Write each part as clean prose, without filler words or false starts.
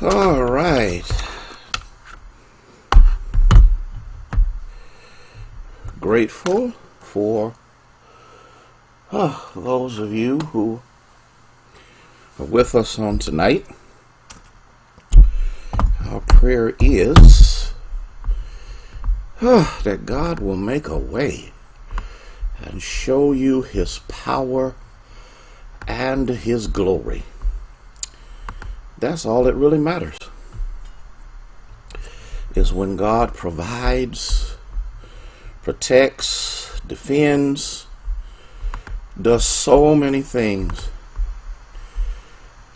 All right. Grateful for those of you who are with us on tonight. Our prayer is that God will make a way and show you His power and His glory. That's all that really matters, is when God provides, protects, defends, does so many things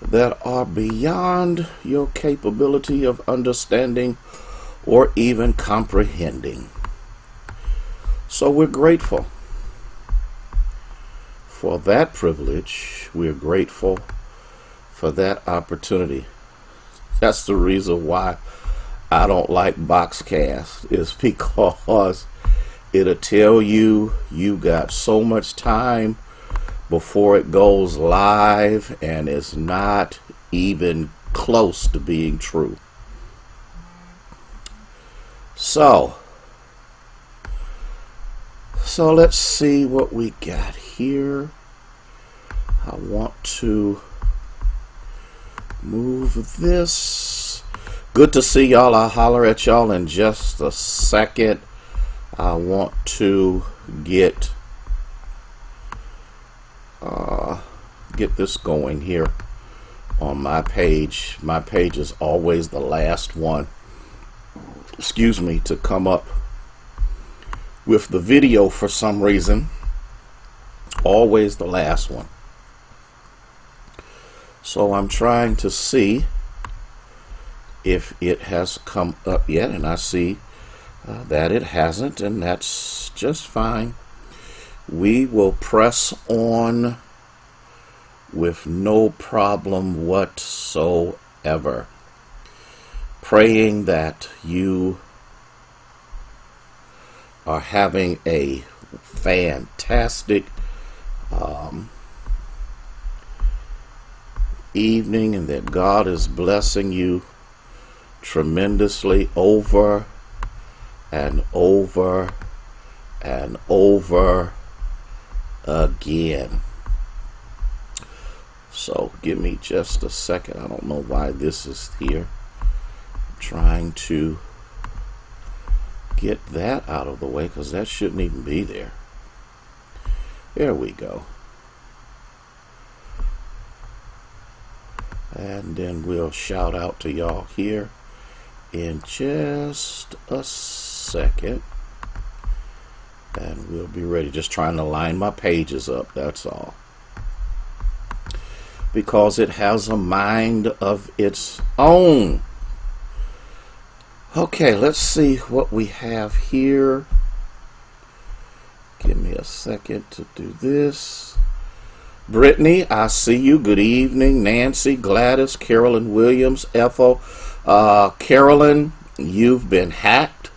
that are beyond your capability of understanding or even comprehending. So we're grateful for that privilege. We're grateful for that opportunity. That's the reason why I don't like Boxcast, is because it'll tell you got so much time before it goes live, and it's not even close to being true. So let's see what we got here. I want to move this. Good to see y'all. I'll holler at y'all in just a second. I want to get this going here on my page. My page is always the last one, to come up with the video for some reason. Always the last one. So I'm trying to see if it has come up yet, and I see that it hasn't, and that's just fine. We will press on with no problem whatsoever, praying that you are having a fantastic evening, and that God is blessing you tremendously over and over and over again. So give me just a second. I don't know why this is here. I'm trying to get that out of the way, because that shouldn't even be there. There we go. And then we'll shout out to y'all here in just a second, and we'll be ready. Just trying to line my pages up, that's all, because it has a mind of its own. Okay, let's see what we have here. Give me a second to do this. Brittany, I see you. Good evening. Nancy, Gladys, Carolyn Williams, Ethel. Carolyn, you've been hacked.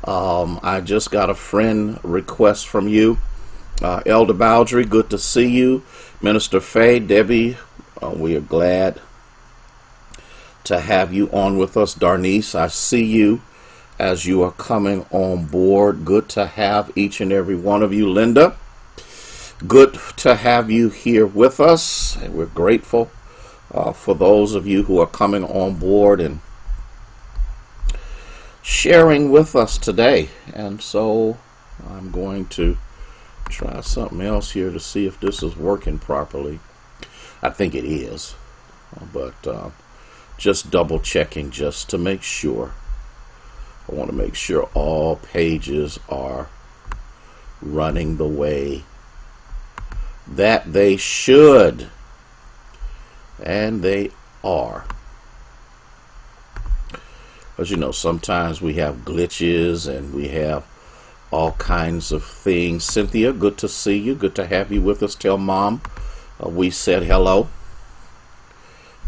I just got a friend request from you. Elder Bowdry, good to see you. Minister Faye, Debbie, we are glad to have you on with us. Darnice, I see you as you are coming on board. Good to have each and every one of you. Linda, good to have you here with us, and we're grateful for those of you who are coming on board and sharing with us today. And so I'm going to try something else here to see if this is working properly. I think it is, but just double checking just to make sure. I want to make sure all pages are running the way that they should, and they are. As you know, sometimes we have glitches and we have all kinds of things. Cynthia, good to see you. Good to have you with us. Tell Mom we said hello,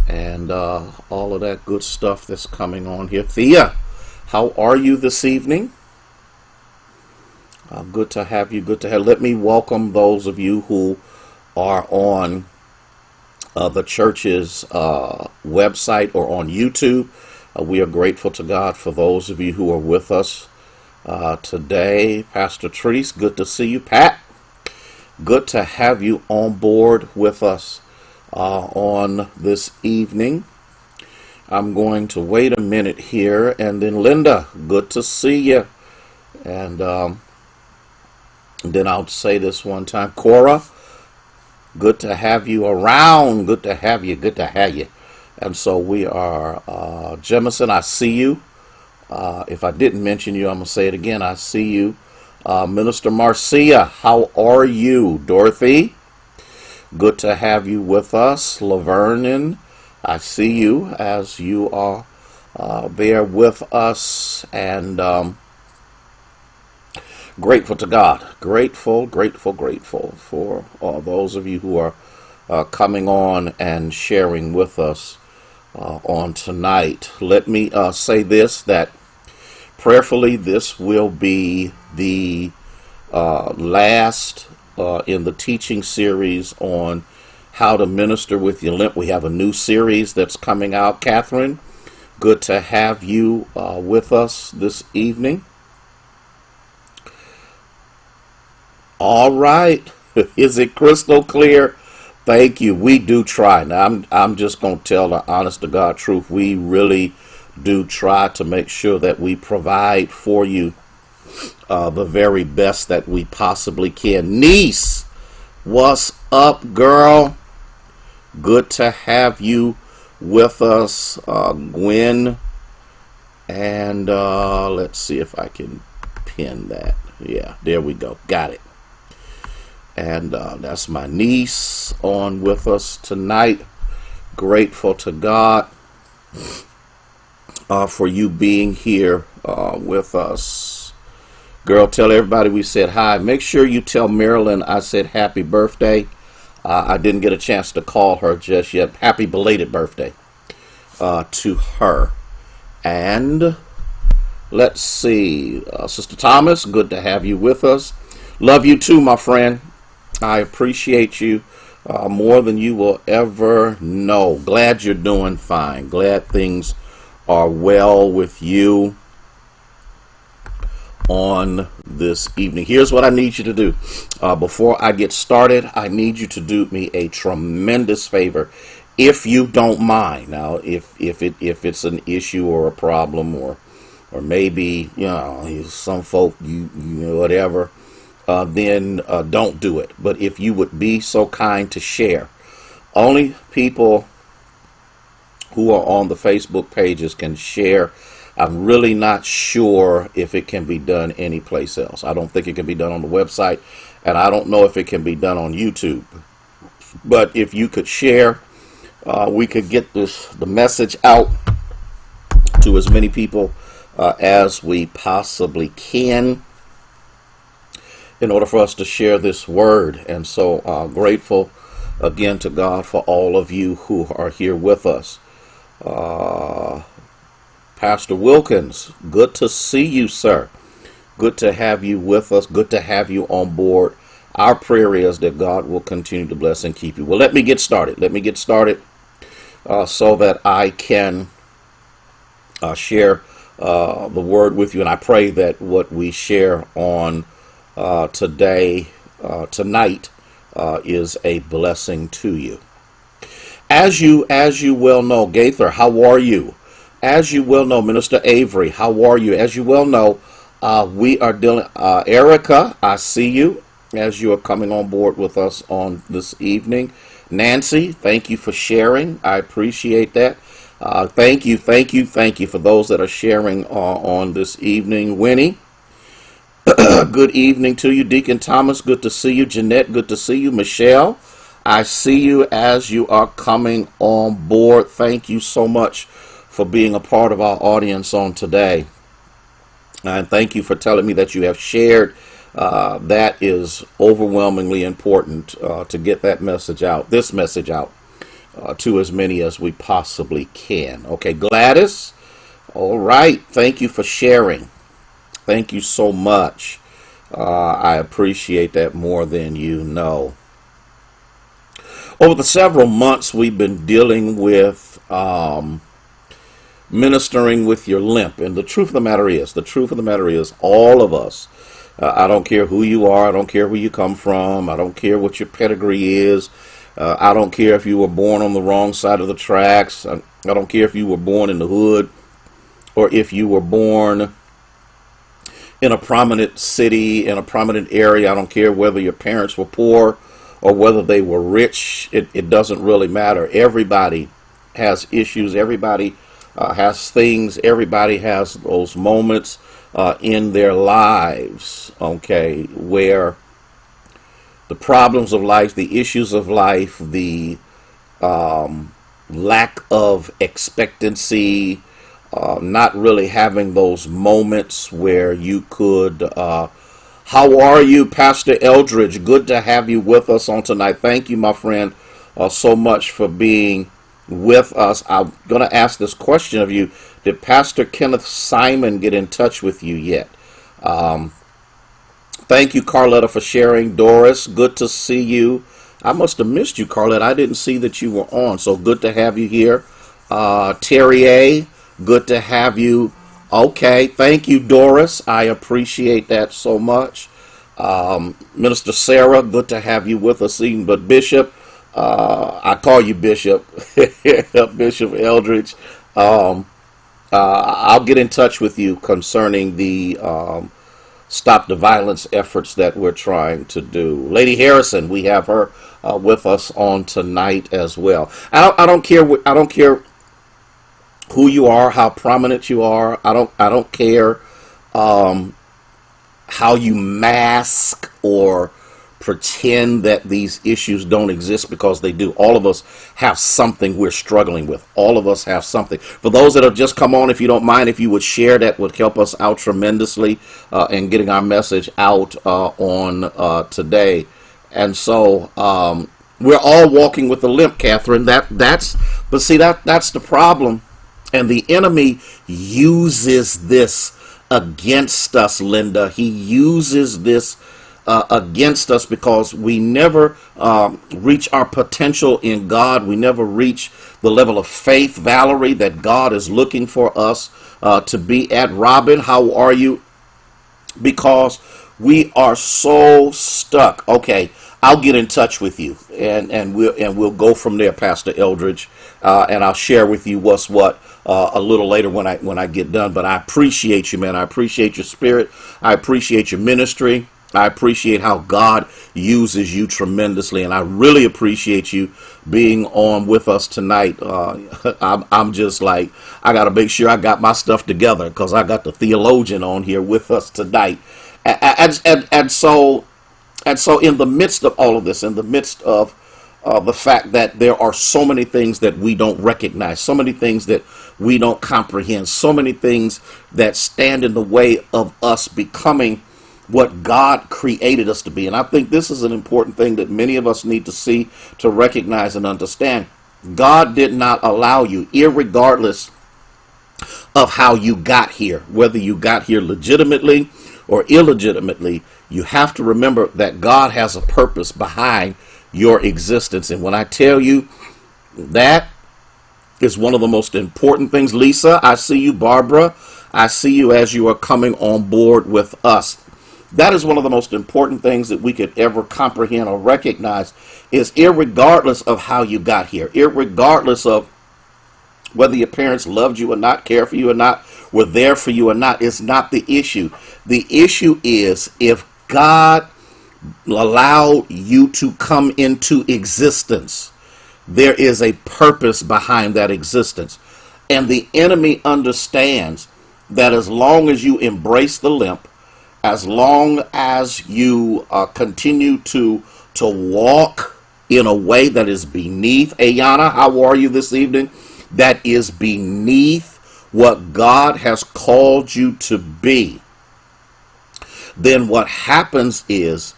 and all of that good stuff that's coming on here. Thea, how are you this evening? Good to have you. Good to have. Let me welcome those of you who are on the church's website or on YouTube. We are grateful to God for those of you who are with us today. Pastor Treese, good to see you. Pat, good to have you on board with us on this evening. I'm going to wait a minute here, and then Linda, good to see you. And then I'll say this one time. Cora, good to have you around. Good to have you. Good to have you. And so we are, Jemison, I see you. If I didn't mention you, I'm going to say it again. I see you. Minister Marcia, how are you? Dorothy, good to have you with us. Lavernon, I see you as you are there with us. And grateful to God. Grateful for all those of you who are coming on and sharing with us on tonight. Let me say this, that prayerfully this will be the last in the teaching series on how to minister with your limp. We have a new series that's coming out. Catherine, good to have you with us this evening. All right. Is it crystal clear? Thank you. We do try. Now, I'm just going to tell the honest to God truth. We really do try to make sure that we provide for you the very best that we possibly can. Niece, what's up, girl? Good to have you with us. Gwen, and let's see if I can pin that. Yeah, there we go. Got it. And that's my niece on with us tonight. Grateful to God for you being here with us. Girl, tell everybody we said hi. Make sure you tell Marilyn I said happy birthday. I didn't get a chance to call her just yet. Happy belated birthday to her. And let's see. Sister Thomas, good to have you with us. Love you too, my friend. I appreciate you more than you will ever know. Glad you're doing fine. Glad things are well with you on this evening. Here's what I need you to do. Before I get started, I need you to do me a tremendous favor, if you don't mind. Now, if it's an issue or a problem, or maybe some folk you whatever. Then don't do it. But if you would be so kind to share, only people who are on the Facebook pages can share. I'm really not sure if it can be done anyplace else. I don't think it can be done on the website, and I don't know if it can be done on YouTube. But if you could share, we could get the message out to as many people as we possibly can, in order for us to share this word. And so grateful again to God for all of you who are here with us. Pastor Wilkins, good to see you, sir. Good to have you with us. Good to have you on board. Our prayer is that God will continue to bless and keep you. Well, let me get started. So that I can share the word with you. And I pray that what we share on tonight is a blessing to you. As you well know, Gaither, how are you? As you well know, Minister Avery, how are you? As you well know, we are dealing. Erica, I see you as you are coming on board with us on this evening. Nancy, thank you for sharing. I appreciate that. Thank you for those that are sharing on this evening. Winnie, good evening to you. Deacon Thomas, good to see you. Jeanette, good to see you. Michelle, I see you as you are coming on board. Thank you so much for being a part of our audience on today. And thank you for telling me that you have shared. That is overwhelmingly important to get that message out, this message out to as many as we possibly can. Okay, Gladys, all right. Thank you for sharing. Thank you so much. I appreciate that more than you know. Over the several months, we've been dealing with ministering with your limp. And the truth of the matter is, all of us, I don't care who you are, I don't care where you come from, I don't care what your pedigree is, I don't care if you were born on the wrong side of the tracks, I don't care if you were born in the hood, or if you were born in a prominent city, in a prominent area. I don't care whether your parents were poor or whether they were rich. It doesn't really matter. Everybody has issues. Everybody has things. Everybody has those moments in their lives, okay, where the problems of life, the issues of life, the lack of expectancy, not really having those moments where you could, how are you, Pastor Eldridge? Good to have you with us on tonight. Thank you, my friend, so much for being with us. I'm going to ask this question of you. Did Pastor Kenneth Simon get in touch with you yet? Thank you, Carletta, for sharing. Doris, good to see you. I must have missed you, Carletta. I didn't see that you were on, so good to have you here. Terry A., good to have you. Okay, thank you, Doris. I appreciate that so much. Minister Sarah, good to have you with us. But Bishop, I call you Bishop, Bishop Eldridge. I'll get in touch with you concerning the stop the violence efforts that we're trying to do. Lady Harrison, we have her with us on tonight as well. I don't care who you are, how prominent you are. I don't care how you mask or pretend that these issues don't exist, because they do. All of us have something we're struggling with. All of us have something. For those that have just come on, if you don't mind, if you would share, that would help us out tremendously in getting our message out on today. And so we're all walking with a limp, Catherine. That's the problem. And the enemy uses this against us, Linda. He uses this against us because we never reach our potential in God. We never reach the level of faith, Valerie, that God is looking for us to be at. Robin, how are you? Because we are so stuck. Okay, I'll get in touch with you, and we'll go from there, Pastor Eldridge, and I'll share with you what's what a little later when I get done. But I appreciate you, man. I appreciate your spirit. I appreciate your ministry. I appreciate how God uses you tremendously, and I really appreciate you being on with us tonight. I'm just like, I got to make sure I got my stuff together, because I got the theologian on here with us tonight. And so in the midst of all of this, in the midst of the fact that there are so many things that we don't recognize, so many things that we don't comprehend, so many things that stand in the way of us becoming what God created us to be. And I think this is an important thing that many of us need to see, to recognize and understand. God did not allow you, irregardless of how you got here, whether you got here legitimately or illegitimately, you have to remember that God has a purpose behind your existence. And when I tell you, that is one of the most important things. Lisa, I see you. Barbara, I see you as you are coming on board with us. That is one of the most important things that we could ever comprehend or recognize, is irregardless of how you got here, irregardless of whether your parents loved you or not, cared for you or not, were there for you or not, is not the issue. The issue is, if God allowed you to come into existence, there is a purpose behind that existence. And the enemy understands that as long as you embrace the limp, as long as you continue to walk in a way that is beneath, Ayana, how are you this evening? That is beneath what God has called you to be, then what happens is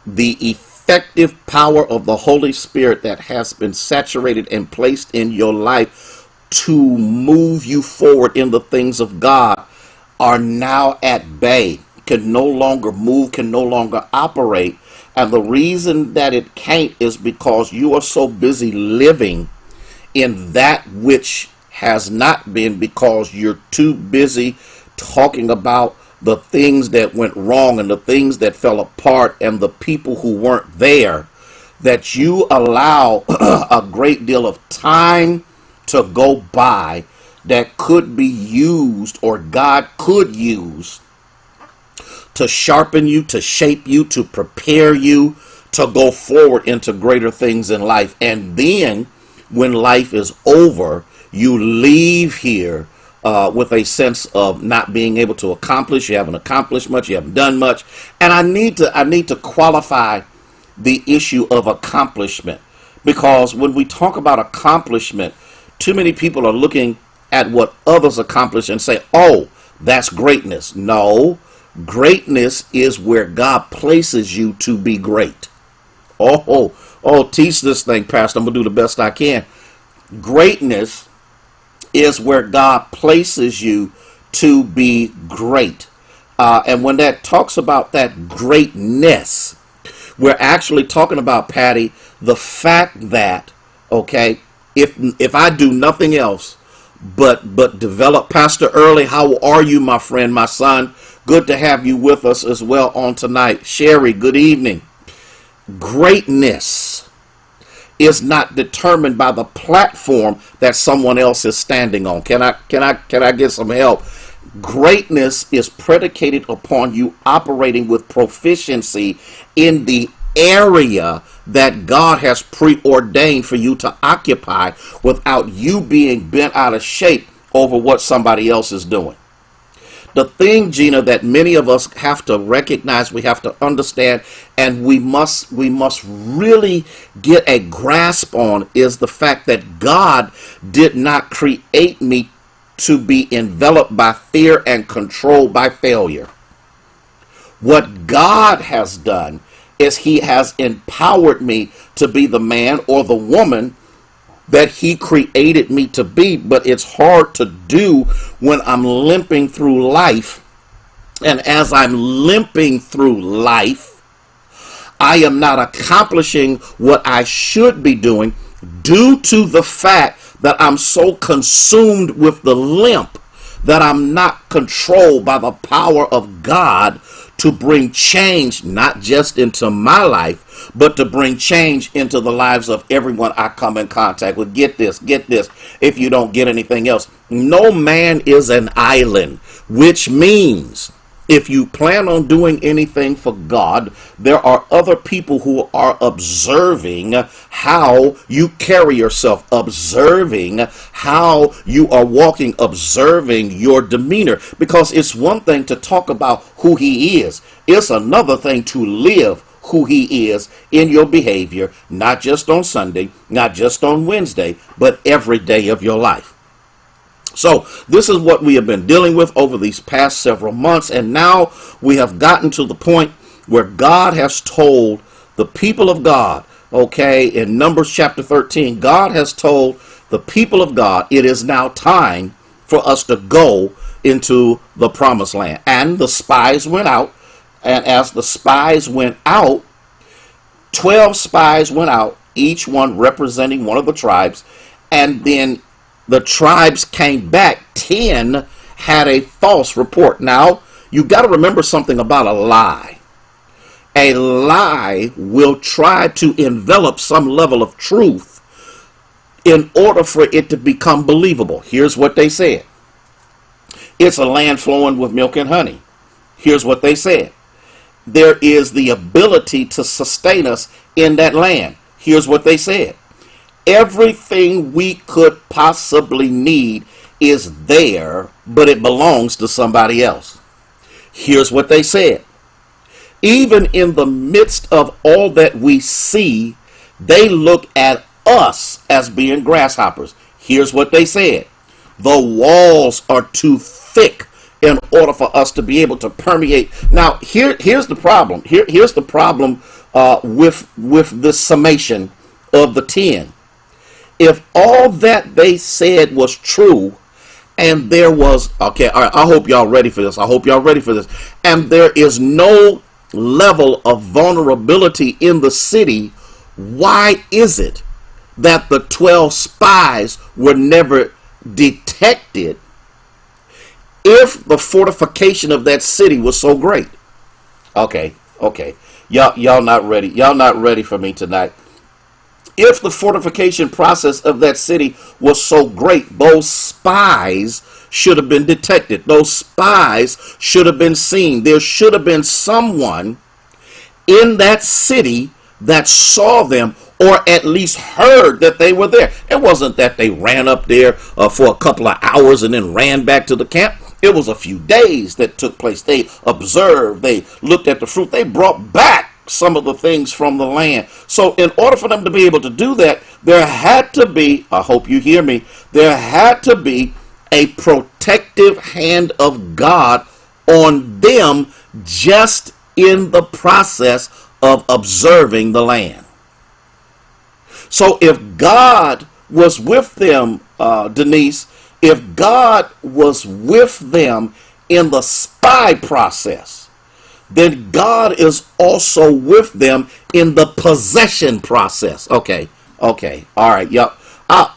the effective power of the Holy Spirit that has been saturated and placed in your life to move you forward in the things of God are now at bay, can no longer move, can no longer operate, And the reason that it can't is because you are so busy living in that which has not been, because you're too busy talking about the things that went wrong and the things that fell apart and the people who weren't there, that you allow a great deal of time to go by that could be used, or God could use, to sharpen you, to shape you, to prepare you to go forward into greater things in life. And then when life is over, you leave here with a sense of not being able to accomplish. You haven't accomplished much. You haven't done much. And I need to qualify the issue of accomplishment, because when we talk about accomplishment, too many people are looking at what others accomplish and say, oh, that's greatness. No, greatness is where God places you to be great. Teach this thing, Pastor. I'm going to do the best I can. Greatness is where God places you to be great. And when that talks about that greatness, we're actually talking about, Patty, the fact that, okay, if I do nothing else but develop. Pastor Early, how are you, my friend, my son? Good to have you with us as well on tonight. Sherry, good evening. Greatness is not determined by the platform that someone else is standing on. Can I get some help? Greatness is predicated upon you operating with proficiency in the area that God has preordained for you to occupy, without you being bent out of shape over what somebody else is doing. The thing, Gina, that many of us have to recognize, we have to understand, and we must really get a grasp on, is the fact that God did not create me to be enveloped by fear and controlled by failure. What God has done is He has empowered me to be the man or the woman that He created me to be. But it's hard to do when I'm limping through life. And as I'm limping through life, I am not accomplishing what I should be doing, due to the fact that I'm so consumed with the limp that I'm not controlled by the power of God to bring change, not just into my life, but to bring change into the lives of everyone I come in contact with. Get this, if you don't get anything else. No man is an island, which means if you plan on doing anything for God, there are other people who are observing how you carry yourself, observing how you are walking, observing your demeanor. Because it's one thing to talk about who He is. It's another thing to live who He is in your behavior, not just on Sunday, not just on Wednesday, but every day of your life. So this is what we have been dealing with over these past several months, and now we have gotten to the point where God has told the people of God, okay, in Numbers chapter 13, God has told the people of God, it is now time for us to go into the promised land. And the spies went out, and as the spies went out, 12 spies went out, each one representing one of the tribes, and then the tribes came back. 10 had a false report. Now, you got to remember something about a lie. A lie will try to envelop some level of truth in order for it to become believable. Here's what they said. It's a land flowing with milk and honey. Here's what they said. There is the ability to sustain us in that land. Here's what they said. Everything we could possibly need is there, but it belongs to somebody else. Here's what they said. Even in the midst of all that we see, they look at us as being grasshoppers. Here's what they said. The walls are too thick in order for us to be able to permeate. Now, here's the problem. Here's the problem with this summation of the 10. If all that they said was true, and there was, okay, all right, I hope y'all ready for this. And there is no level of vulnerability in the city, why is it that the 12 spies were never detected if the fortification of that city was so great? Okay. Y'all not ready. Y'all not ready for me tonight. If the fortification process of that city was so great, those spies should have been detected. Those spies should have been seen. There should have been someone in that city that saw them, or at least heard that they were there. It wasn't that they ran up there for a couple of hours and then ran back to the camp. It was a few days that took place. They observed, they looked at the fruit, they brought back some of the things from the land. So in order for them to be able to do that, there had to be, I hope you hear me, there had to be a protective hand of God on them just in the process of observing the land. So if God was with them, Denise, if God was with them in the spy process, then God is also with them in the possession process. Okay, all right, yep.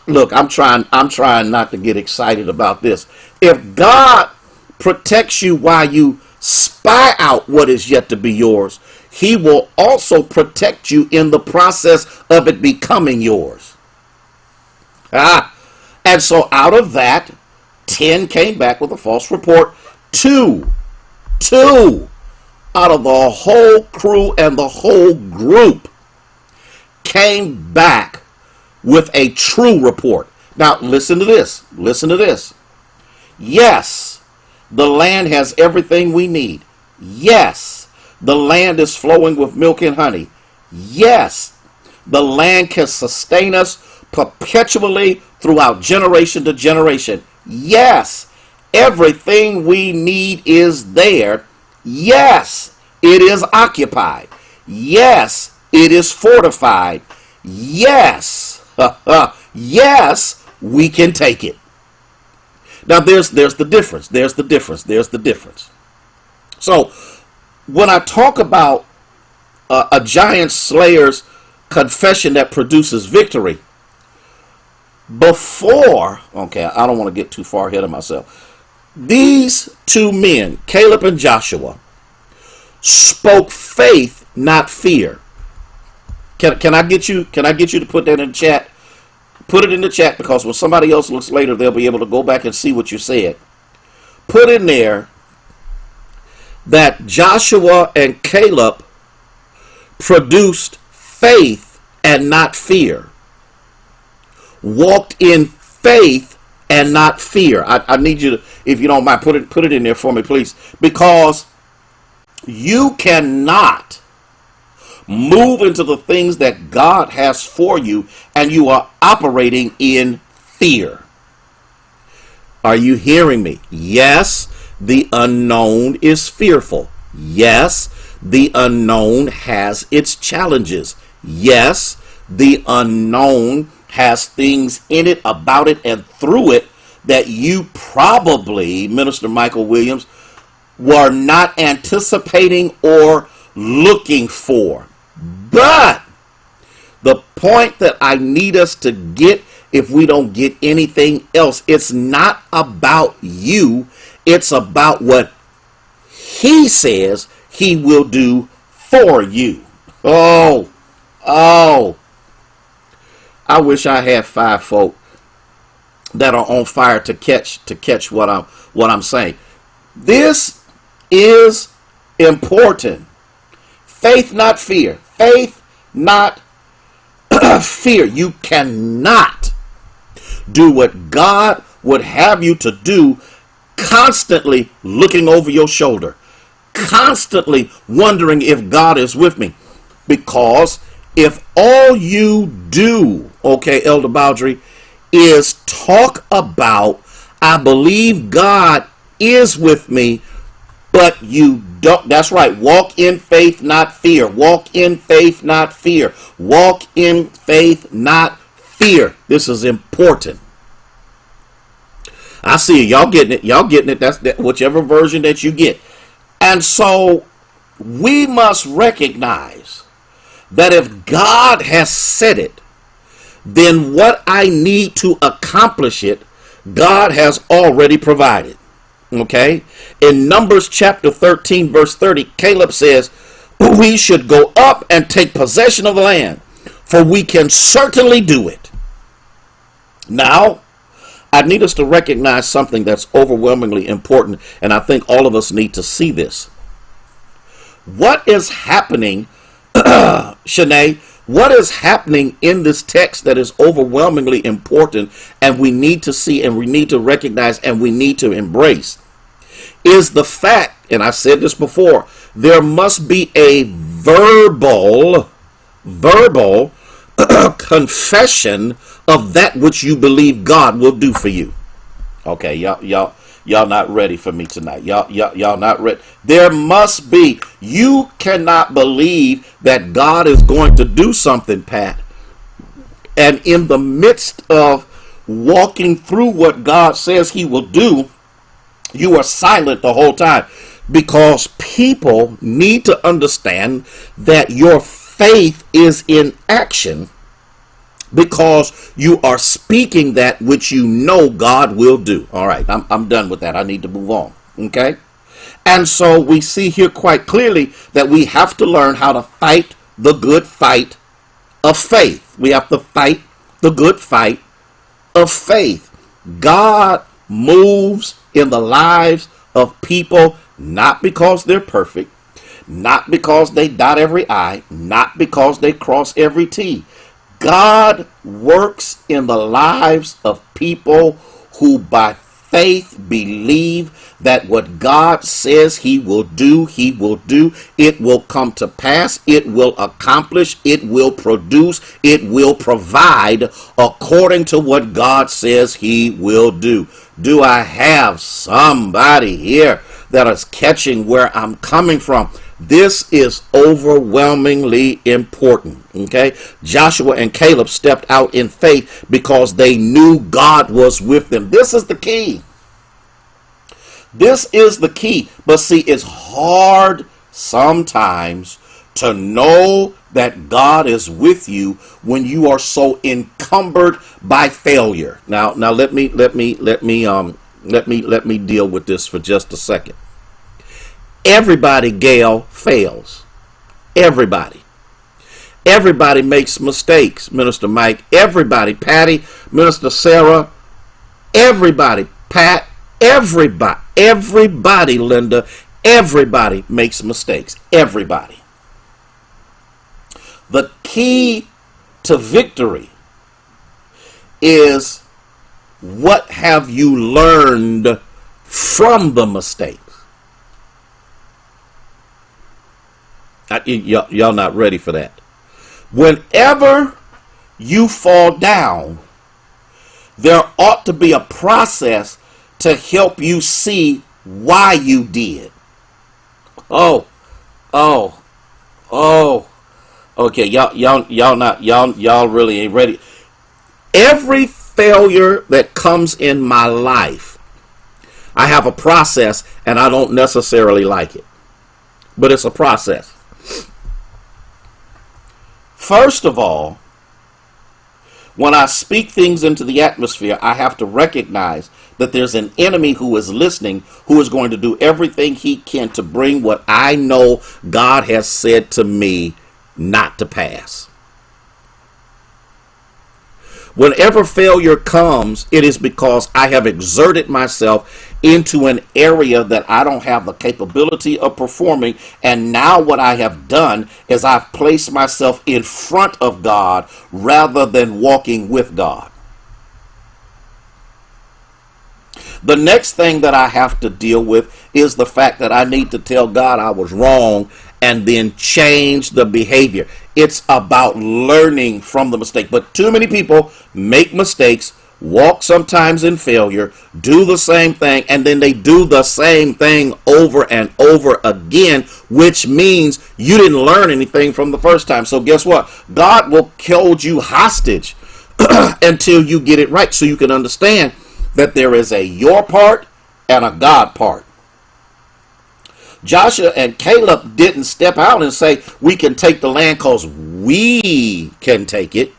Look, I'm trying not to get excited about this. If God protects you while you spy out what is yet to be yours, he will also protect you in the process of it becoming yours. And so out of that, 10 came back with a false report. Two out of the whole crew and the whole group came back with a true report. Now listen to this. Yes, the land has everything we need. Yes, the land is flowing with milk and honey. Yes, the land can sustain us perpetually throughout generation to generation. Yes, everything we need is there. Yes, it is occupied. Yes, it is fortified. Yes, yes, we can take it. Now there's the difference. So when I talk about a giant slayer's confession that produces victory, before, okay, I don't want to get too far ahead of myself. These two men, Caleb and Joshua, spoke faith, not fear. Can I get you to put that in the chat? Put it in the chat, because when somebody else looks later, they'll be able to go back and see what you said. Put in there that Joshua and Caleb produced faith and not fear. Walked in faith and not fear. I need you to, if you don't mind, put it in there for me, please. Because you cannot move into the things that God has for you and you are operating in fear. Are you hearing me? Yes, the unknown is fearful. Yes, the unknown has its challenges. Yes, the unknown has things in it, about it, and through it that you probably, Minister Michael Williams, were not anticipating or looking for. But the point that I need us to get, if we don't get anything else, it's not about you. It's about what he says he will do for you. Oh, I wish I had 5 folk that are on fire to catch what I'm saying. This is important. Faith, not fear. Faith, not fear. You cannot do what God would have you to do, constantly looking over your shoulder, constantly wondering if God is with me. Because if all you do, okay, Elder Boudry, is talk about, I believe God is with me, but you don't, that's right, walk in faith, not fear. Walk in faith, not fear. Walk in faith, not fear. This is important. I see it. Y'all getting it. That's whichever version that you get. And so we must recognize that if God has said it, then what I need to accomplish it, God has already provided. Okay? In Numbers chapter 13, verse 30, Caleb says, we should go up and take possession of the land, for we can certainly do it. Now, I need us to recognize something that's overwhelmingly important, and I think all of us need to see this. What is happening, Shanae, what is happening in this text that is overwhelmingly important and we need to see and we need to recognize and we need to embrace is the fact, and I said this before, there must be a verbal confession of that which you believe God will do for you. Okay, y'all not ready for me tonight. Y'all not ready. There must be. You cannot believe that God is going to do something, Pat, and in the midst of walking through what God says he will do, you are silent the whole time, because people need to understand that your faith is in action, because you are speaking that which you know God will do. All right, I'm done with that. I need to move on. Okay? And so we see here quite clearly that we have to learn how to fight the good fight of faith. We have to fight the good fight of faith. God moves in the lives of people not because they're perfect, not because they dot every I, not because they cross every T. God works in the lives of people who by faith believe that what God says he will do, he will do. It will come to pass. It will accomplish. It will produce. It will provide according to what God says he will do. Do I have somebody here that is catching where I'm coming from? This is overwhelmingly important. Okay, Joshua and Caleb stepped out in faith because they knew God was with them. This is the key. This is the key. But see, it's hard sometimes to know that God is with you when you are so encumbered by failure. Now let me deal with this for just a second. Everybody, Gail, fails. Everybody. Everybody makes mistakes, Minister Mike. Everybody, Patty, Minister Sarah. Everybody, Pat. Everybody, Linda. Everybody makes mistakes. Everybody. The key to victory is, what have you learned from the mistakes? Y'all not ready for that. Whenever you fall down, there ought to be a process to help you see why you did. Oh. Okay, y'all really ain't ready. Every failure that comes in my life, I have a process, and I don't necessarily like it, but it's a process. First of all, when I speak things into the atmosphere, I have to recognize that there's an enemy who is listening, who is going to do everything he can to bring what I know God has said to me not to pass. Whenever failure comes, it is because I have exerted myself into an area that I don't have the capability of performing. And now what I have done is I've placed myself in front of God rather than walking with God. The next thing that I have to deal with is the fact that I need to tell God I was wrong and then change the behavior. It's about learning from the mistake. But too many people make mistakes, walk sometimes in failure, do the same thing, and then they do the same thing over and over again, which means you didn't learn anything from the first time. So guess what? God will hold you hostage until you get it right, so you can understand that there is a your part and a God part. Joshua and Caleb didn't step out and say, we can take the land because we can take it.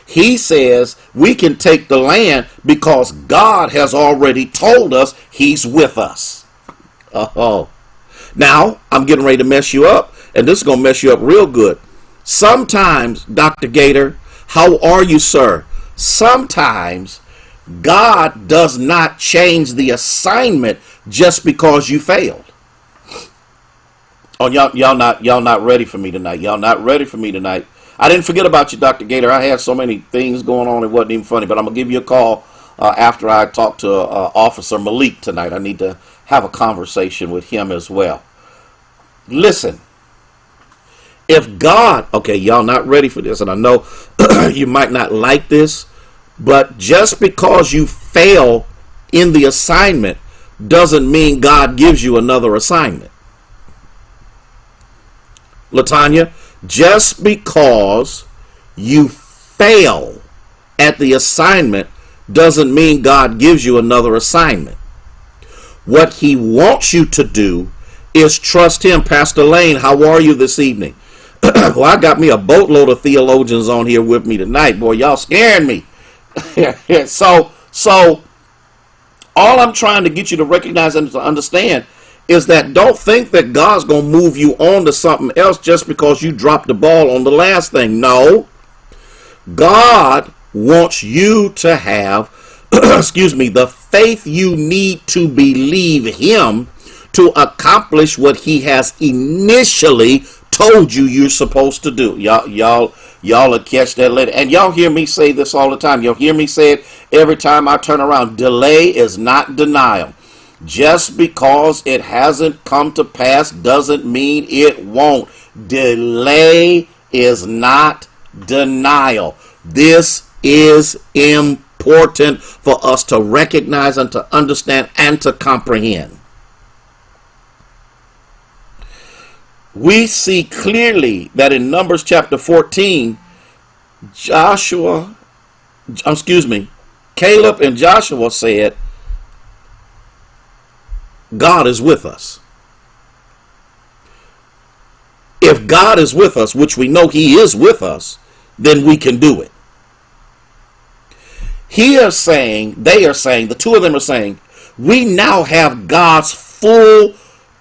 He says we can take the land because God has already told us he's with us. Oh, now I'm getting ready to mess you up, and this is going to mess you up real good. Sometimes, Dr. Gator, how are you, sir? Sometimes God does not change the assignment just because you failed. Oh, y'all not ready for me tonight. Y'all not ready for me tonight. I didn't forget about you, Dr. Gator. I had so many things going on, it wasn't even funny. But I'm going to give you a call after I talk to Officer Malik tonight. I need to have a conversation with him as well. Listen, if God, okay, y'all not ready for this, and I know you might not like this, but just because you fail in the assignment doesn't mean God gives you another assignment. Latanya, just because you fail at the assignment doesn't mean God gives you another assignment. What he wants you to do is trust him. Pastor Lane, how are you this evening? Well, I got me a boatload of theologians on here with me tonight. Boy, y'all scaring me. So all I'm trying to get you to recognize and to understand is that don't think that God's going to move you on to something else just because you dropped the ball on the last thing. No. God wants you to have, the faith you need to believe him to accomplish what he has initially told you you're supposed to do. Y'all will catch that later. And y'all hear me say this all the time. You'll hear me say it every time I turn around. Delay is not denial. Just because it hasn't come to pass doesn't mean it won't. Delay is not denial. This is important for us to recognize and to understand and to comprehend. We see clearly that in Numbers chapter 14, Caleb and Joshua said, God is with us. If God is with us, which we know he is with us, then we can do it. They are saying, the two of them are saying, we now have God's full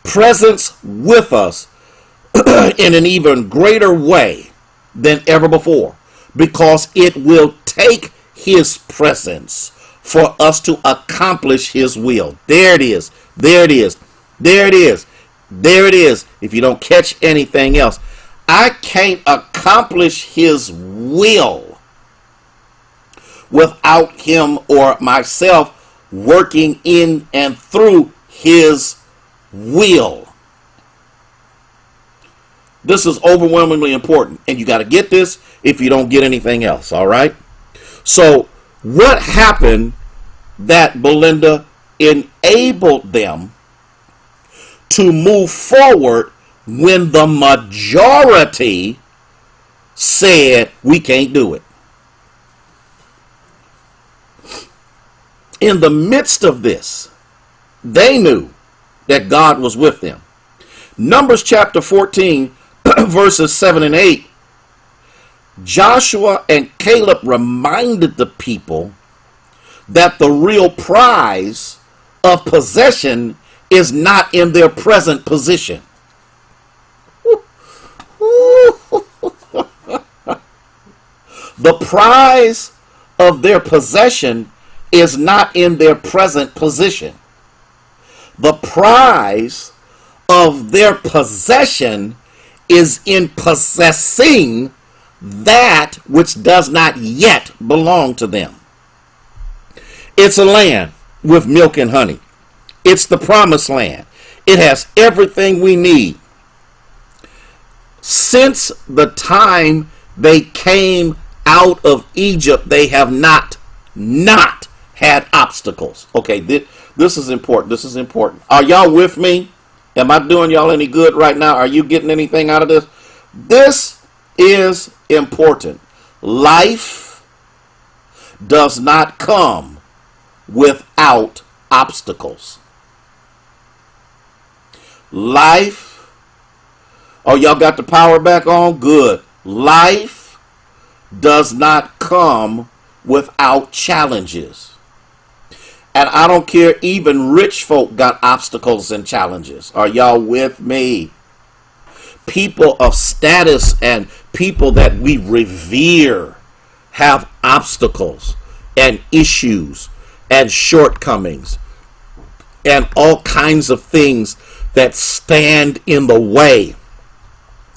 presence with us in an even greater way than ever before, because it will take his presence for us to accomplish his will. There it is. There it is. There it is. There it is. If you don't catch anything else, I can't accomplish his will without him or myself working in and through his will. This is overwhelmingly important, and you got to get this if you don't get anything else, all right? So what happened that, Belinda, enabled them to move forward when the majority said we can't do it? In the midst of this, they knew that God was with them. Numbers chapter 14, verses 7 and 8, Joshua and Caleb reminded the people that the real prize of possession is not in their present position. The prize of their possession is not in their present position. The prize of their possession is in possessing that which does not yet belong to them. It's a land with milk and honey. It's the promised land. It has everything we need. Since the time they came out of Egypt, they have not had obstacles. Okay, this is important. This is important. Are y'all with me? Am I doing y'all any good right now? Are you getting anything out of this? This is important. Life does not come without obstacles. Life. Oh, y'all got the power back on? Good. Life does not come without challenges. And I don't care, even rich folk got obstacles and challenges. Are y'all with me? People of status and people that we revere have obstacles and issues and shortcomings and all kinds of things that stand in the way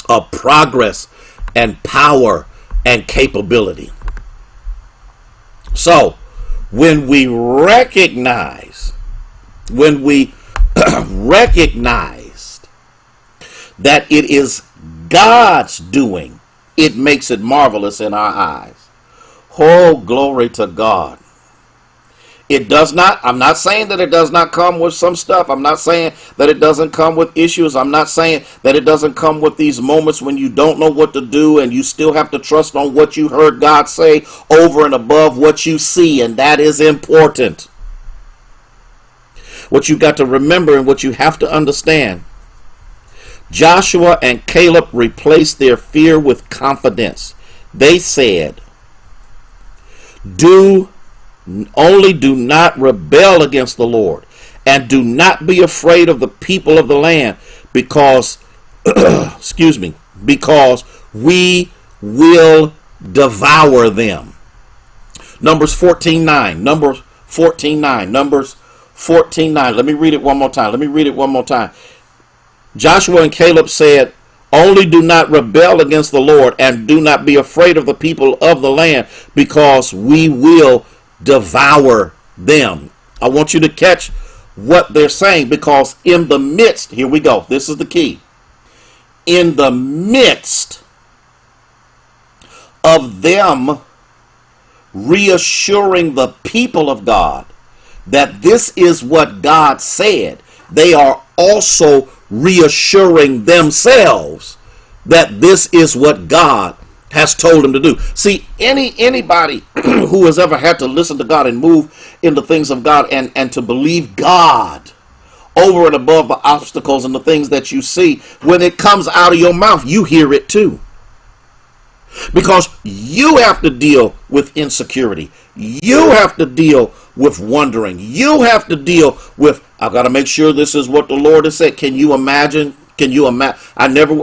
of progress and power and capability. So, when we recognized that it is God's doing, it makes it marvelous in our eyes. Oh, glory to God. It does not, I'm not saying that it does not come with some stuff. I'm not saying that it doesn't come with issues. I'm not saying that it doesn't come with these moments when you don't know what to do and you still have to trust on what you heard God say over and above what you see, and that is important. What you got to remember and what you have to understand, Joshua and Caleb replaced their fear with confidence. They said, do not rebel against the Lord, and do not be afraid of the people of the land, because because we will devour them. Numbers 14:9. Numbers 14:9. Let me read it one more time. Joshua and Caleb said, only do not rebel against the Lord, and do not be afraid of the people of the land, because we will devour them. I want you to catch what they're saying, because in the midst, here we go, this is the key. In the midst of them reassuring the people of God that this is what God said, they are also reassuring themselves that this is what God has told them to do. See, anybody who has ever had to listen to God and move in the things of God and to believe God over and above the obstacles and the things that you see, when it comes out of your mouth, you hear it too. Because you have to deal with insecurity. You have to deal with wondering. You have to deal with, I've got to make sure this is what the Lord has said. Can you imagine? I never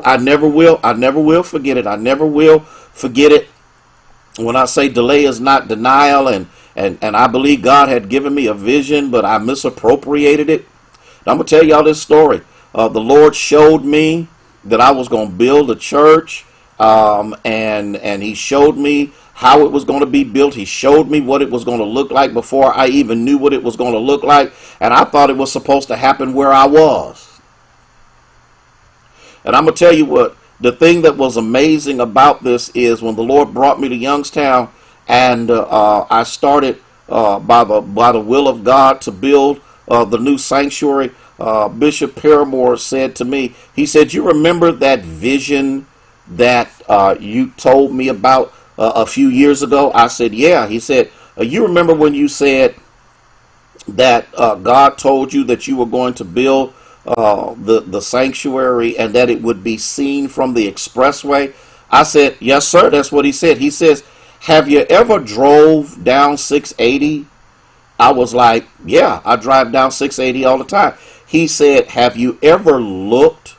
will forget it. I never will forget it. When I say delay is not denial, and I believe God had given me a vision, but I misappropriated it. I'm going to tell y'all this story. The Lord showed me that I was going to build a church. And he showed me how it was going to be built. He showed me what it was going to look like before I even knew what it was going to look like. And I thought it was supposed to happen where I was. And I'm going to tell you what, the thing that was amazing about this is when the Lord brought me to Youngstown, and I started by the will of God to build the new sanctuary. Bishop Paramore said to me, he said, you remember that vision that you told me about a few years ago? I said, yeah. He said, you remember when you said that God told you that you were going to build the sanctuary and that it would be seen from the expressway? I said, yes, sir. That's what he said. He says, have you ever drove down 680? I was like, yeah, I drive down 680 all the time. He said, have you ever looked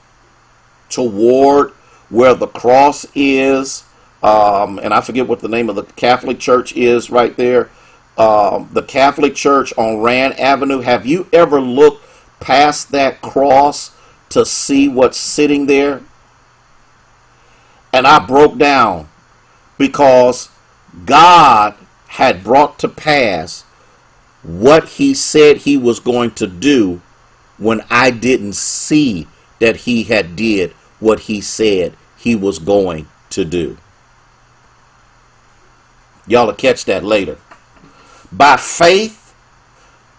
toward where the cross is, and I forget what the name of the Catholic Church is right there, the Catholic Church on Rand Avenue? Have you ever looked past that cross to see what's sitting there? And I broke down, because God had brought to pass what he said he was going to do when I didn't see that he had did what he said he was going to do. Y'all will catch that later. By faith,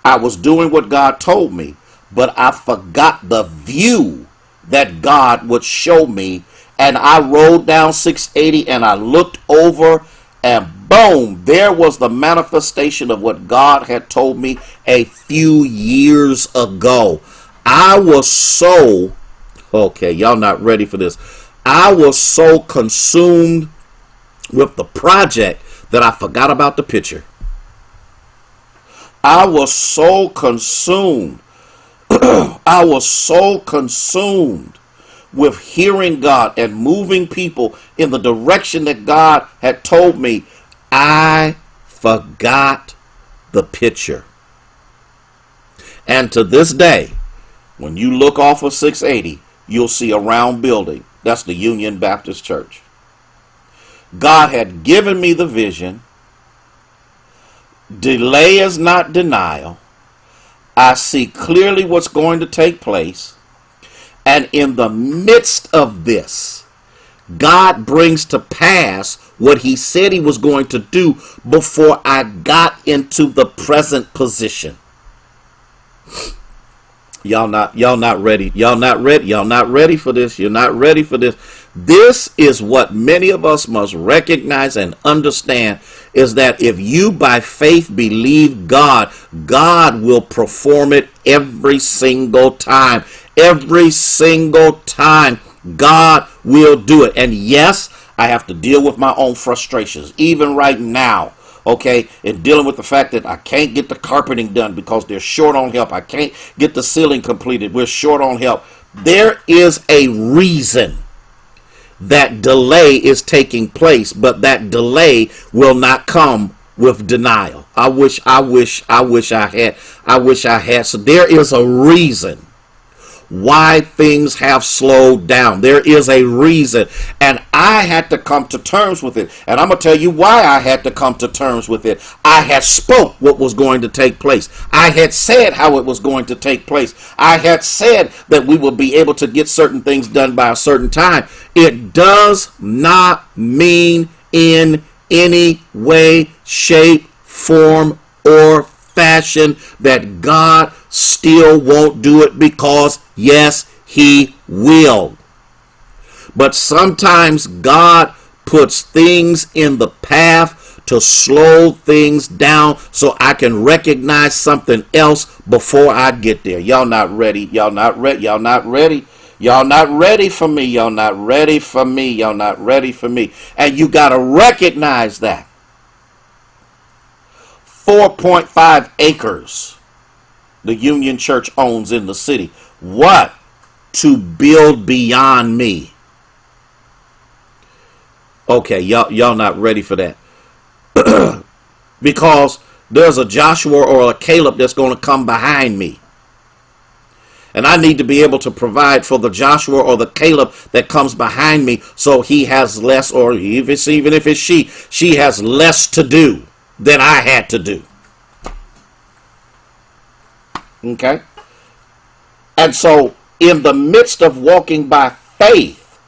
I was doing what God told me, but I forgot the view that God would show me. And I rode down 680 and I looked over, and boom, there was the manifestation of what God had told me a few years ago. I was so Okay, y'all not ready for this. I was so consumed with the project that I forgot about the picture. I was so consumed. I was so consumed with hearing God and moving people in the direction that God had told me. I forgot the picture. And to this day, when you look off of 680, you'll see a round building. That's the Union Baptist Church. God had given me the vision. Delay is not denial. I see clearly what's going to take place. And in the midst of this, God brings to pass what he said he was going to do before I got into the present position. Y'all not ready. Y'all not ready. Y'all not ready for this. You're not ready for this. This is what many of us must recognize and understand, is that if you by faith believe God, God will perform it every single time. Every single time God will do it. And yes, I have to deal with my own frustrations, even right now. Okay, and dealing with the fact that I can't get the carpeting done because they're short on help. I can't get the ceiling completed. We're short on help. There is a reason that delay is taking place, but that delay will not come with denial. I wish I had. So there is a reason why things have slowed down. There is a reason, and I had to come to terms with it. And I'm going to tell you why I had to come to terms with it. I had spoke what was going to take place. I had said how it was going to take place. I had said that we would be able to get certain things done by a certain time. It does not mean in any way, shape, form, or fashion that God still won't do it, because yes, he will. But sometimes God puts things in the path to slow things down so I can recognize something else before I get there. Y'all not ready. Y'all not ready. Y'all not ready. Y'all not ready for me. Y'all not ready for me. Y'all not ready for me. And you got to recognize that. 4.5 acres the Union Church owns in the city. What? To build beyond me. Okay, y'all not ready for that. Because there's a Joshua or a Caleb that's going to come behind me. And I need to be able to provide for the Joshua or the Caleb that comes behind me, so he has less, or even if it's she has less to do than I had to do. Okay? And so in the midst of walking by faith,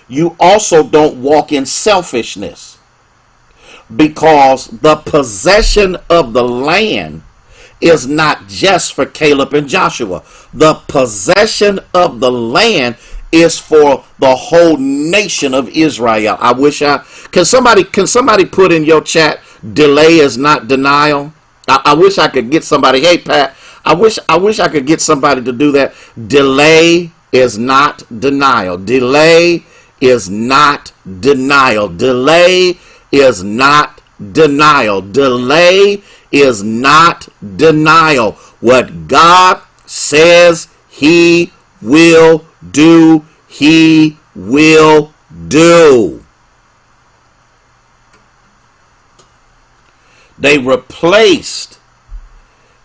you also don't walk in selfishness, because the possession of the land is not just for Caleb and Joshua. The possession of the land is for the whole nation of Israel. Can somebody put in your chat, delay is not denial? I wish I could get somebody. Hey Pat, I wish I could get somebody to do that. Delay is not denial. Delay is not denial. Delay is not denial. Delay is not denial. What God says he will do, he will do. They replaced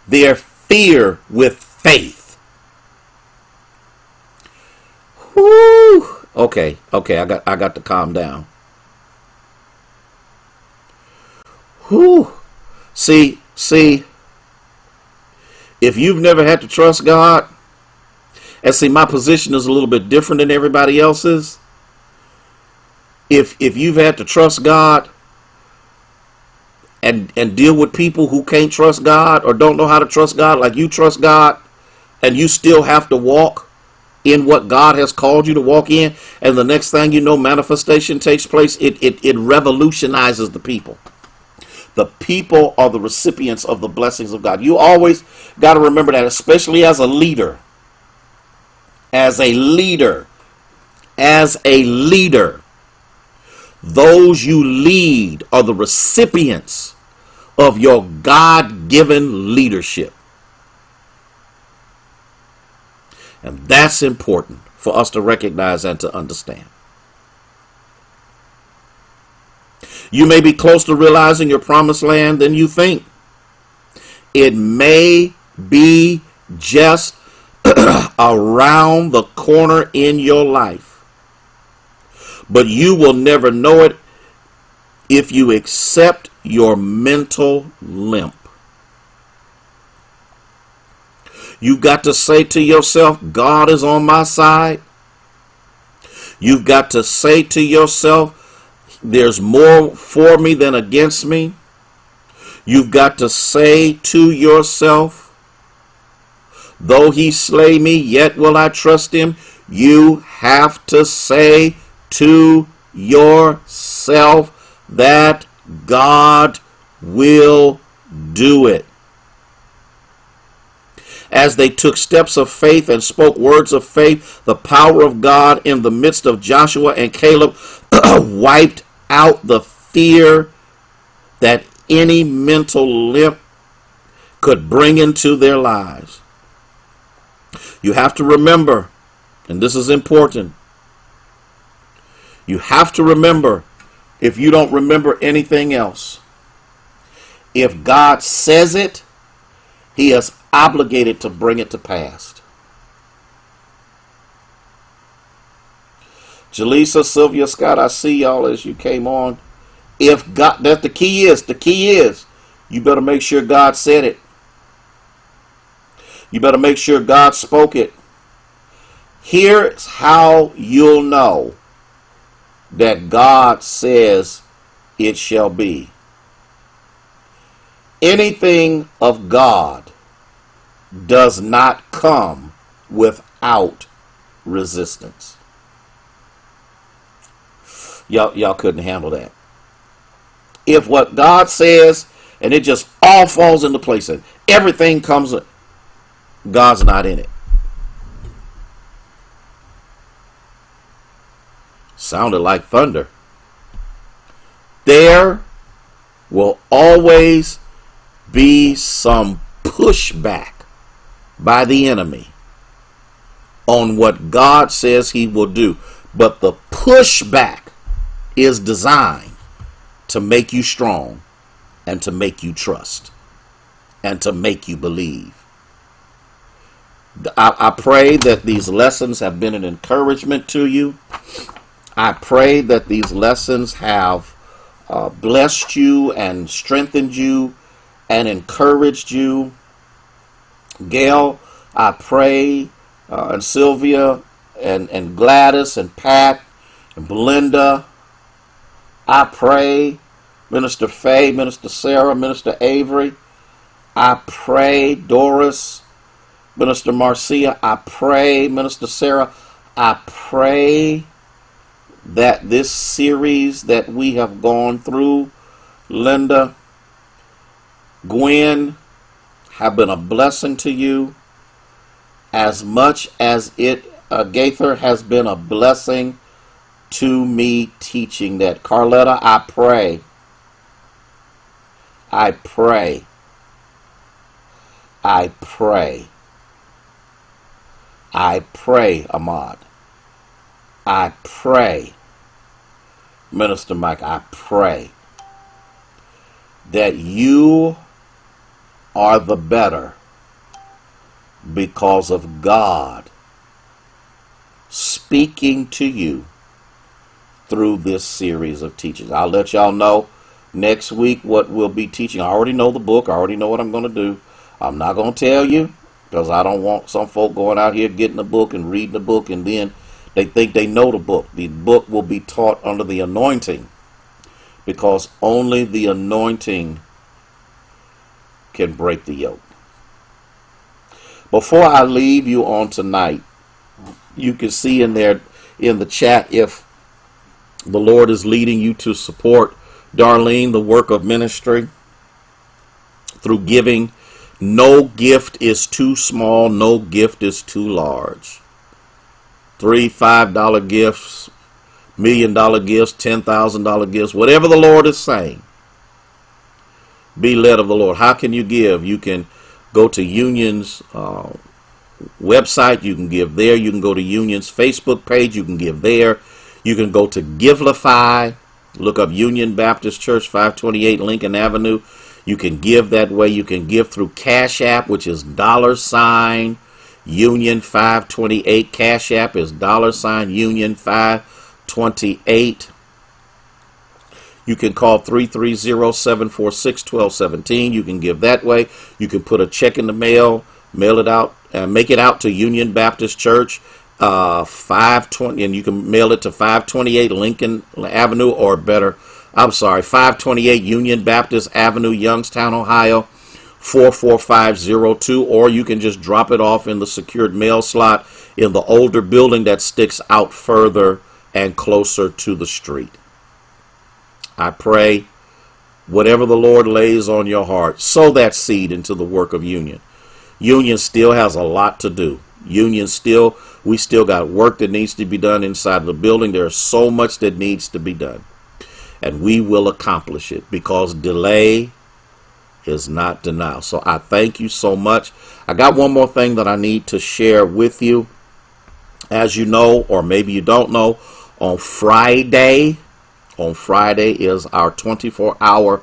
their fear with faith. Whew. Okay, I got to calm down. Whew. See, if you've never had to trust God, and see, my position is a little bit different than everybody else's. If you've had to trust God and deal with people who can't trust God or don't know how to trust God like you trust God, and you still have to walk in what God has called you to walk in, and the next thing you know, manifestation takes place, it revolutionizes the people. The people are the recipients of the blessings of God. You always got to remember that, especially as a leader. As a leader, those you lead are the recipients of your God-given leadership. And that's important for us to recognize and to understand. You may be close to realizing your promised land than you think. It may be just around the corner in your life, but you will never know it if you accept your mental limp. You've got to say to yourself, God is on my side. You've got to say to yourself, there's more for me than against me. You've got to say to yourself, though he slay me, yet will I trust him. You have to say to yourself that God will do it. As they took steps of faith and spoke words of faith, the power of God in the midst of Joshua and Caleb wiped out the fear that any mental limp could bring into their lives. You have to remember, and this is important, you have to remember, if you don't remember anything else, if God says it, he is obligated to bring it to pass. Jaleesa, Sylvia, Scott, I see y'all as you came on. If God, that's the key is, you better make sure God said it. You better make sure God spoke it. Here's how you'll know that God says it shall be. Anything of God does not come without resistance. Y'all couldn't handle that. If what God says and it just all falls into place and everything comes, God's not in it. Sounded like thunder. There will always be some pushback by the enemy on what God says he will do. But the pushback is designed to make you strong and to make you trust and to make you believe. I pray that these lessons have been an encouragement to you. I pray that these lessons have blessed you and strengthened you and encouraged you. Gail, I pray, and Sylvia and Gladys and Pat and Belinda, I pray, Minister Faye, Minister Sarah, Minister Avery, I pray, Doris, Minister Marcia, I pray, Minister Sarah, I pray that this series that we have gone through, Linda, Gwen, have been a blessing to you as much as Gaither has been a blessing to me teaching that. Carletta, I pray, Ahmad. I pray, Minister Mike, I pray that you are the better because of God speaking to you through this series of teachings. I'll let y'all know next week what we'll be teaching. I already know the book. I already know what I'm going to do. I'm not going to tell you because I don't want some folk going out here getting the book and reading the book and then they think they know the book. The book will be taught under the anointing because only the anointing can break the yoke. Before I leave you on tonight, you can see in there in the chat if the Lord is leading you to support Darlene, the work of ministry through giving. No gift is too small. No gift is too large. $3, $5 gifts, $1 million gifts, $10,000 gifts, whatever the Lord is saying. Be led of the Lord. How can you give? You can go to Union's website. You can give there. You can go to Union's Facebook page. You can give there. You can go to Givelify. Look up Union Baptist Church, 528 Lincoln Avenue. You can give that way. You can give through Cash App, which is $Union 528. Cash App is $Union 528. You can call 330-746-1217. You can give that way. You can put a check in the mail, mail it out, and make it out to Union Baptist Church, 520, and you can mail it to 528 Lincoln Avenue, or better, 528 Union Baptist Avenue, Youngstown, Ohio, 44502, or you can just drop it off in the secured mail slot in the older building that sticks out further and closer to the street. I pray whatever the Lord lays on your heart, sow that seed into the work of Union. Union still has a lot to do. We still got work that needs to be done inside the building. There's so much that needs to be done. And we will accomplish it, because delay is not denial. So I thank you so much. I got one more thing that I need to share with you. As you know, or maybe you don't know, on Friday is our 24-hour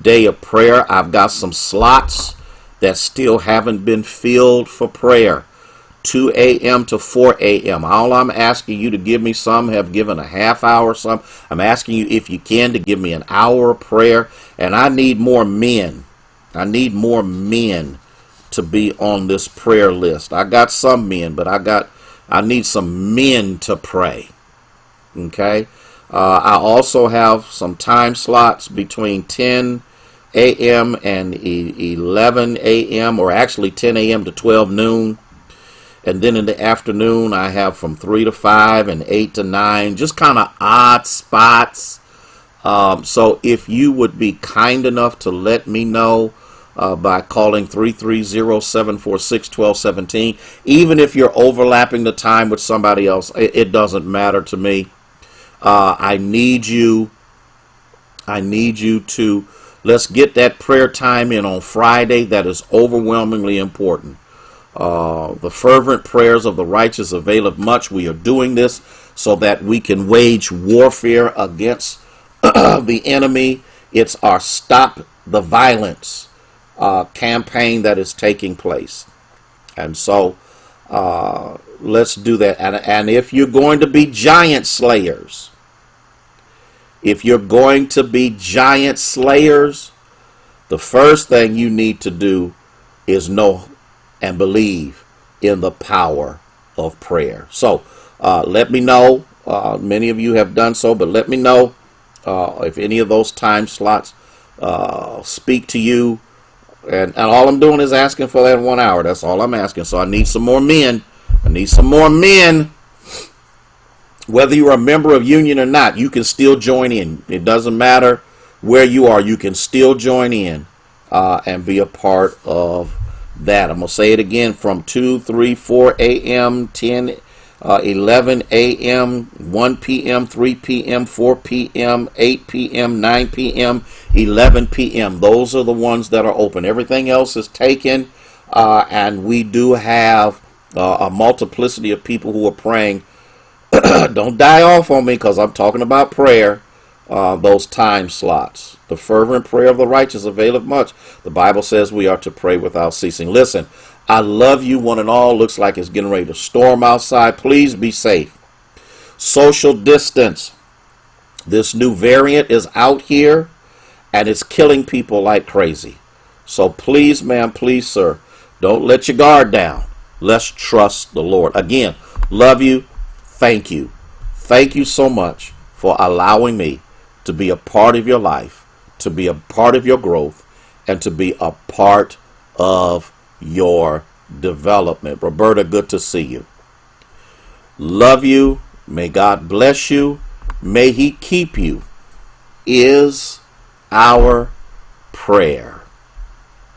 day of prayer. I've got some slots that still haven't been filled for prayer. 2 a.m. to 4 a.m. All I'm asking you to give me, some have given a half hour, some. I'm asking you, if you can, to give me an hour of prayer. And I need more men. I need more men to be on this prayer list. I got some men, but I need some men to pray. Okay? I also have some time slots between 10 a.m. and 11 a.m., or actually 10 a.m. to 12 noon. And then in the afternoon, I have from 3 to 5 and 8 to 9, just kind of odd spots. So if you would be kind enough to let me know by calling 330-746-1217, even if you're overlapping the time with somebody else, it doesn't matter to me. I need you to, let's get that prayer time in on Friday. That is overwhelmingly important. The fervent prayers of the righteous availeth much. We are doing this so that we can wage warfare against the enemy. It's our Stop the Violence campaign that is taking place. And so let's do that. And if you're going to be giant slayers, the first thing you need to do is know and believe in the power of prayer. So let me know. Many of you have done so, but let me know if any of those time slots speak to you. And all I'm doing is asking for that 1 hour. That's all I'm asking. So I need some more men. Whether you're a member of Union or not, you can still join in. It doesn't matter where you are. You can still join in and be a part of that. I'm going to say it again: from 2, 3, 4 a.m., 10, 11 a.m., 1 p.m., 3 p.m., 4 p.m., 8 p.m., 9 p.m., 11 p.m. Those are the ones that are open. Everything else is taken, and we do have a multiplicity of people who are praying. Don't die off on me, because I'm talking about prayer. Those time slots. The fervent prayer of the righteous availeth much. The Bible says we are to pray without ceasing. Listen, I love you one and all. Looks like it's getting ready to storm outside. Please be safe. Social distance. This new variant is out here, and it's killing people like crazy. So please, ma'am, please, sir, don't let your guard down. Let's trust the Lord. Again, love you. Thank you. Thank you so much for allowing me to be a part of your life, to be a part of your growth, and to be a part of your development. Roberta, good to see you. Love you. May God bless you. May He keep you, is our prayer.